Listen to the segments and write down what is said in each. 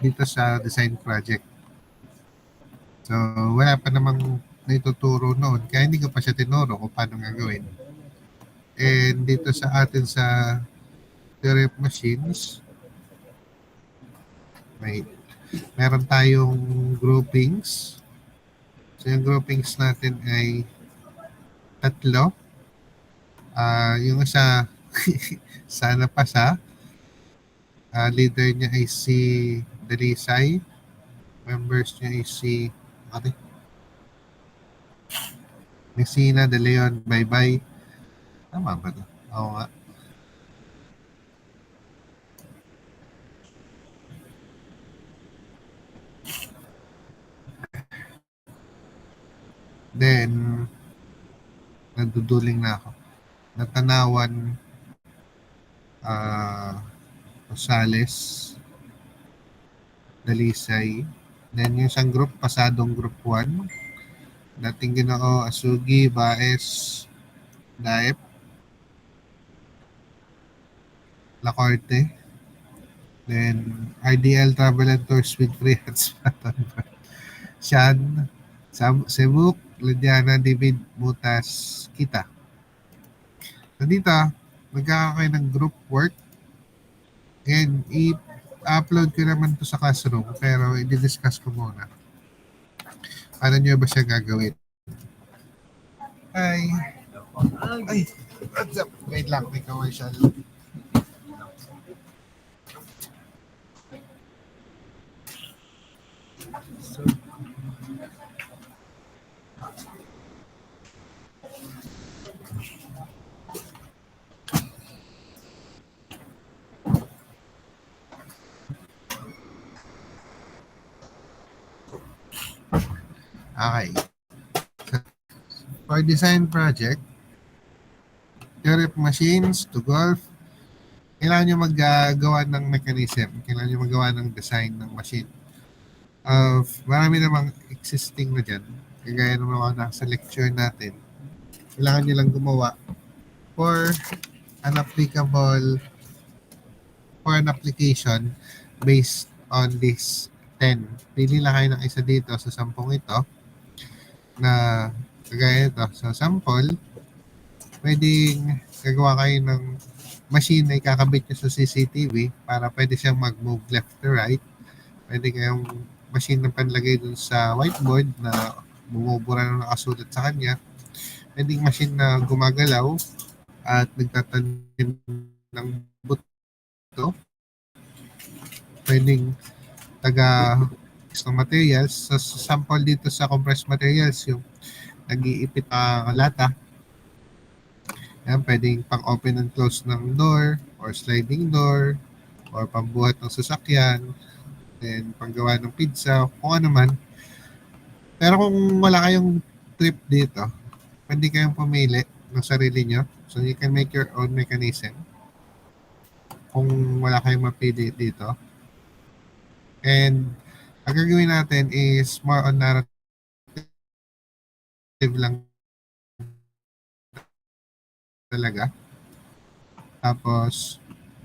dito sa design project. So, wala pa namang naituturo noon, kaya hindi ko pa siya tinuro kung paano gagawin. And dito sa atin sa theory of machines, meron tayong groupings. So, yung groupings natin ay tatlo. Yung isa, sana pa sa leader niya ay si Delisay. Members niya ay si Messina, De Leon, Bye-Bye. Tama ba ito? Oo nga. Then, naduduling na ako. Natanawan, Rosales, Dalisay. Then, yung isang group, pasadong group 1. Dating Ginoo, Asugi, Baez, Daep, Lacorte. Then, RDL Travel and Tours with free hotspot on board. Sian, Sebuk, Lidiana, David, Mutas, Kita. So dito, magkakaroon ng group work and i-upload ko naman to sa classroom pero i-discuss ko muna. Paano nyo ba siya gagawin? Ay, what's up? Wait lang, may commercial. So, okay. For design project, theory of machines to golf, kailangan nyo maggawa ng mechanism. Kailangan nyo magawa ng design ng machine. Marami namang existing na dyan. Kagaya ng mga nasa lecture natin. Kailangan nyo lang gumawa for an application based on this 10. Pili lang kayo ng isa dito sa 10 ito na kagaya ito. Sa sample, pwedeng gagawa kayo ng machine na ikakabit nyo sa CCTV para pwede siyang mag-move left to right. Pwede kayong machine na panlagay dun sa whiteboard na bumubura na nakasulat sa kanya. Pwedeng machine na gumagalaw at nagtatanim ng buto. Pwedeng ng materials. Sa sample dito sa compressed materials, yung nag-iipit ang lata. Yan, pwedeng pang-open and close ng door or sliding door or pambuhat ng sasakyan, then panggawa ng pizza, kung ano man. Pero kung wala kayong trip dito, pwede kayong pumili ng sarili nyo. So you can make your own mechanism kung wala kayong mapili dito. And ang gagawin natin is more on narrative lang talaga. Tapos,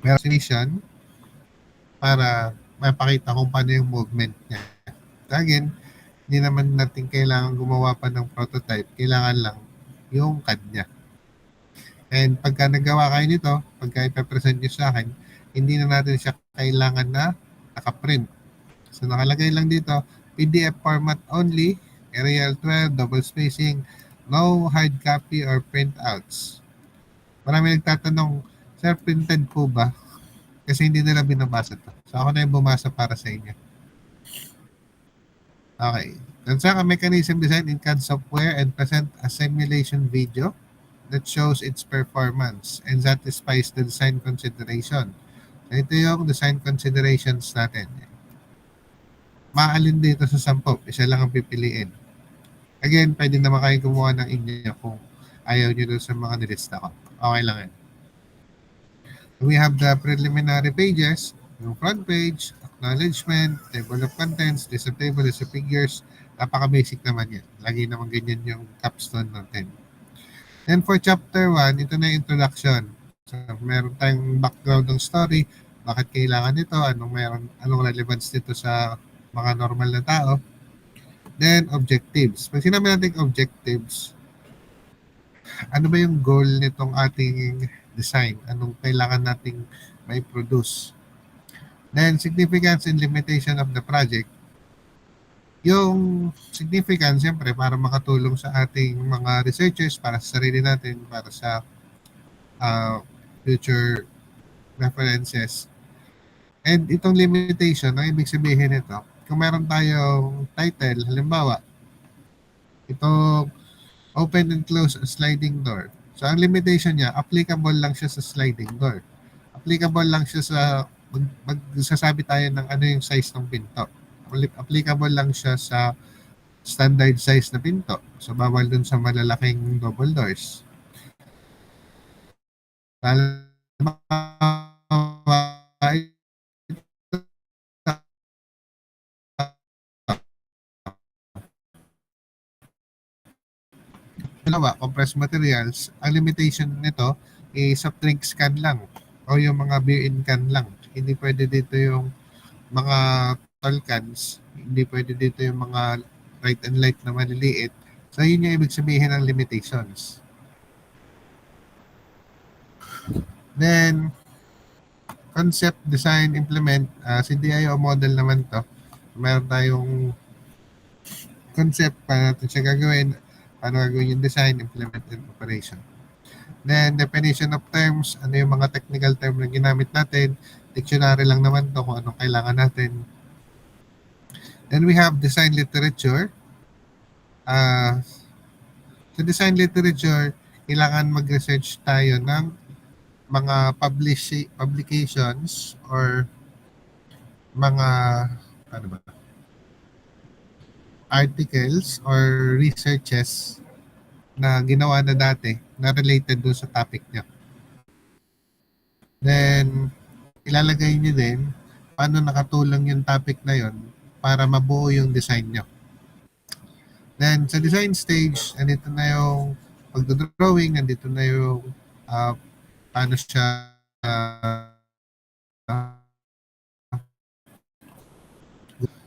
meron definition para mapakita kung paano yung movement niya. Again, hindi naman natin kailangan gumawa pa ng prototype. Kailangan lang yung CAD niya. And pagka nagawa kayo nito, pagka ipapresent nyo sa akin, hindi na natin siya kailangan na nakaprint. So nakalagay lang dito, PDF format only, Arial 12, double spacing, no hard copy or printouts. Marami nagtatanong, sir, printed po ba? Kasi hindi nila binabasa to. So ako na yung bumasa para sa inyo. Okay. Construct a mechanism design in CAD software and present a simulation video that shows its performance and satisfies the design consideration. So ito yung design considerations natin. Maalin dito sa 10, isa lang ang pipiliin. Again, pwede naman kayo gumawa ng inyo kung ayaw nyo doon sa mga nilista ko. Okay lang yan. We have the preliminary pages, yung front page, acknowledgement, table of contents, list of table, list of figures. Napaka-basic naman yan. Lagi naman ganyan yung capstone natin. Then for chapter 1, ito na yung introduction. So, meron tayong background ng story, bakit kailangan nito, anong relevance nito sa mga normal na tao. Then, objectives. Pag sinabi natin objectives, ano ba yung goal nitong ating design? Anong kailangan nating may produce? Then, significance and limitation of the project. Yung significance, siyempre, para makatulong sa ating mga researchers, para sa sarili natin, para sa future references. And itong limitation, ang ibig sabihin nito, kung meron tayong title, halimbawa, itong open and close a sliding door. So, ang limitation niya, applicable lang siya sa sliding door. Applicable lang siya sa, magsasabi tayo ng ano yung size ng pinto. Applicable lang siya sa standard size na pinto. So, bawal dun sa malalaking double doors. Dalawa, compressed materials, ang limitation nito is soft drinks can lang o yung mga beer-in can lang. Hindi pwede dito yung mga tall cans, hindi pwede dito yung mga right and light na maliliit. So, yun yung ibig sabihin ng limitations. Then, concept, design, implement, si DIO model naman to. Meron tayong concept, paano natin siya gagawin, paano gagawin yung design, implement, and operation. Then, definition of terms, ano yung mga technical term na ginamit natin, dictionary lang naman to kung anong kailangan natin. Then, we have design literature. Sa design literature, kailangan mag-research tayo ng mga publications or mga ano ba, articles or researches na ginawa na dati na related doon sa topic niya. Then, ilalagay niyo din paano nakatulong yung topic na yon para mabuo yung design niyo. Then, sa design stage, andito na yung pagdodrawing, andito na yung paano siya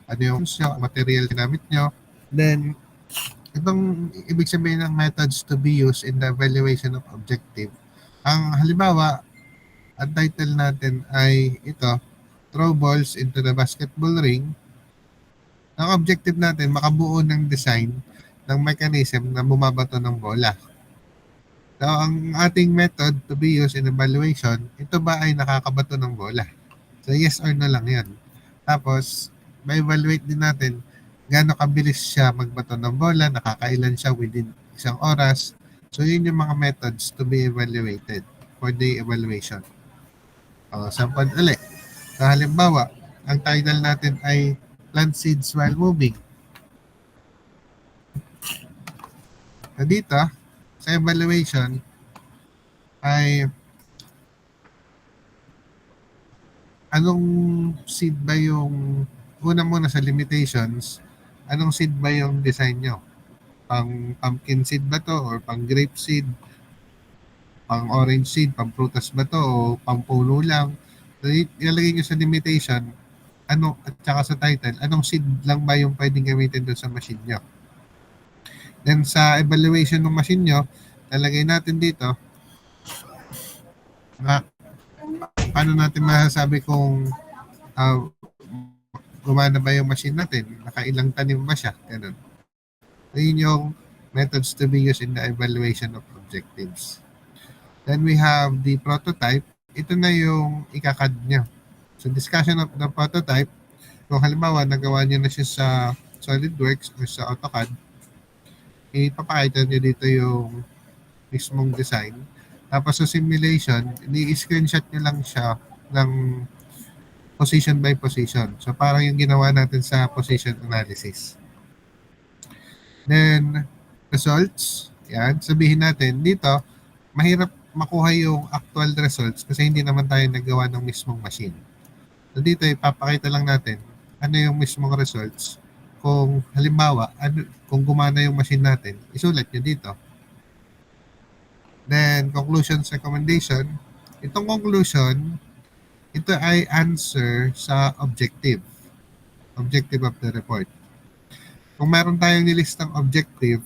ano yung material ginamit nyo. Then, itong ibig sabihin ng methods to be used in the evaluation of objective. Ang halimbawa, ang title natin ay ito, throw balls into the basketball ring. Ang objective natin, makabuo ng design ng mechanism na bumabato ng bola. So, ang ating method to be used in evaluation, ito ba ay nakakabato ng bola? So, yes or no lang yan. Tapos, ma-evaluate din natin gaano kabilis siya magbato ng bola, nakakailan siya within isang oras. So, yun yung mga methods to be evaluated for the evaluation. Sample ulit. So, halimbawa, ang title natin ay plant seeds while moving. So, dito, sa evaluation, ay anong seed ba yung una muna sa limitations, anong seed ba yung design nyo? Pang pumpkin seed ba to or pang grape seed? Pang orange seed, pang prutas ba to o pang puno lang? So, ilalagay nyo sa limitation, ano, at saka sa title, anong seed lang ba yung pwedeng gamitin doon sa machine nyo? Then sa evaluation ng machine nyo, lalagay natin dito, paano natin masasabi kung gumana ba yung machine natin? Nakailang tanim ba siya? Ganun. So, yun yung methods to be used in the evaluation of objectives. Then we have the prototype. Ito na yung ikakad nyo. So, discussion of the prototype, kung halimbawa, nagawa nyo na siya sa SolidWorks or sa AutoCAD, ipapakita nyo dito yung mismong design. Tapos sa simulation, i-screenshot nyo lang siya ng position by position. So, parang yung ginawa natin sa position analysis. Then, results. Yan. Sabihin natin, dito, mahirap makuha yung actual results kasi hindi naman tayo nagawa ng mismong machine. So, dito, ipapakita lang natin ano yung mismong results. Kung halimbawa, kung gumana yung machine natin, isulat nyo dito. Then, conclusions, recommendation. Itong conclusion, ito ay answer sa objective of the report. Kung meron tayong nilistang objective,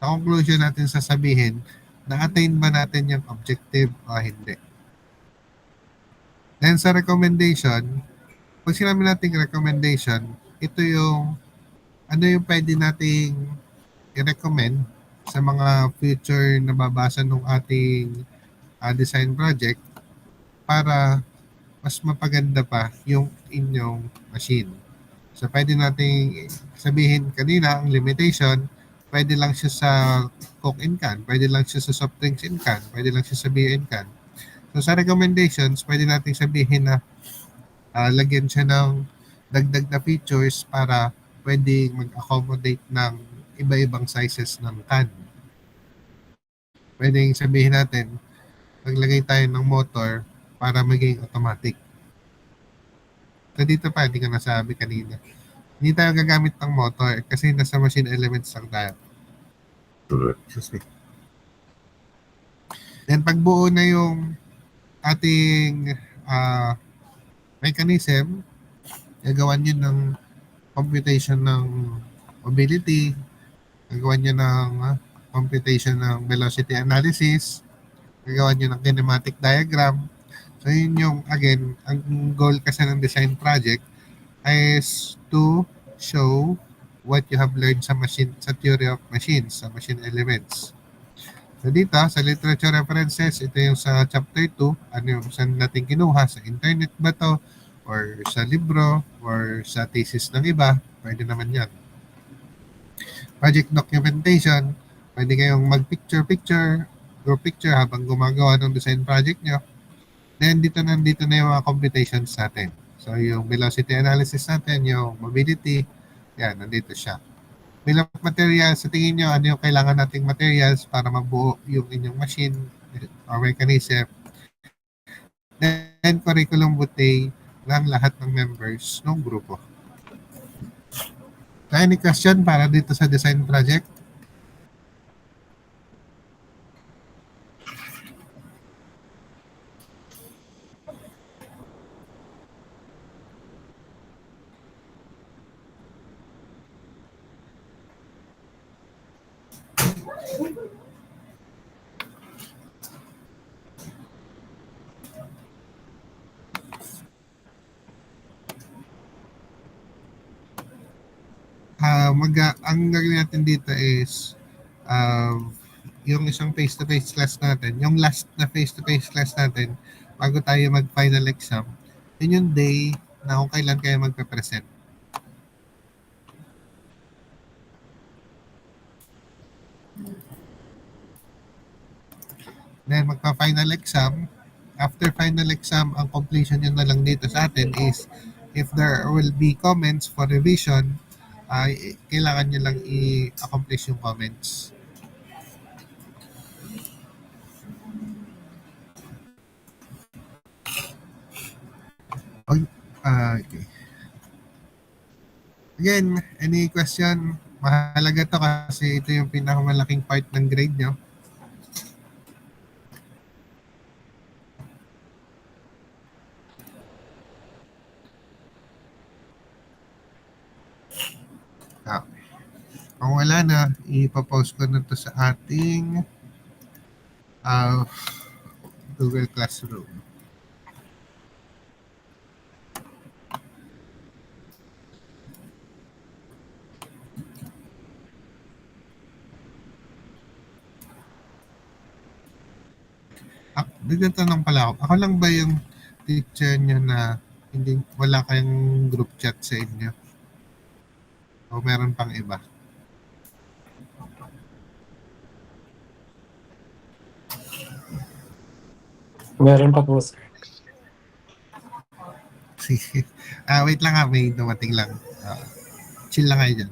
sa conclusion natin sasabihin, na-attain ba natin yung objective o hindi. Then sa recommendation, pag sinabi natin recommendation, ito yung ano yung pwede nating i-recommend sa mga future na babasa ng ating design project para mas mapaganda pa yung inyong machine. So, pwede nating sabihin kanina, ang limitation, pwede lang siya sa Coke in can, pwede lang siya sa soft drinks in can, pwede lang siya sa beer in can. So, sa recommendations, pwede nating sabihin na lagyan siya ng dagdag na features para pwedeng mag-accommodate ng iba-ibang sizes ng can. Pwedeng sabihin natin, maglagay tayo ng motor para maging automatic. So dito pa, hindi ko nasabi kanina. Hindi tayo gagamit ng motor kasi nasa machine elements lang tayo. Excuse me. Then pagbuo na yung ating mechanism, gagawan nyo ng computation ng mobility, gagawan nyo ng computation ng velocity analysis, gagawan nyo ng kinematic diagram. So yun yung, again, ang goal kasi ng design project is to show what you have learned sa theory of machines, sa machine elements. So dito, sa literature references, ito yung sa chapter 2, ano yung saan natin kinuha, sa internet ba to, or sa libro, or sa thesis ng iba, pwede naman yan. Project documentation, pwede kayong mag-picture-picture, group picture habang gumagawa ng design project nyo. Then dito na yung mga computations natin. So yung velocity analysis natin, yung mobility, yan, nandito siya. Bill of materials, sa tingin nyo, ano yung kailangan nating materials para mabuo yung inyong machine or mechanism. Then curriculum vitae ng lahat ng members ng grupo. Any question para dito sa design project? Ang gagawin natin dito is yung isang face-to-face class natin, yung last na face-to-face class natin bago tayo mag-final exam, yun yung day na kung kailan kayo magpe-present. Then magpa-final exam. After final exam, ang completion yun na lang dito sa atin is if there will be comments for revision, kailangan nyo lang i-accomplish yung comments. Okay. Again, any question? Mahalaga to kasi ito yung pinakamalaking part ng grade nyo. Kung wala na, ipapost ko na to sa ating Google Classroom. Nagtatanong pala ako. Ako lang ba yung teacher niyo na wala kayong group chat sa inyo? O meron pang iba? Meron pa po, sir. Sige. Wait lang may dumating lang. Chill lang kayo dyan.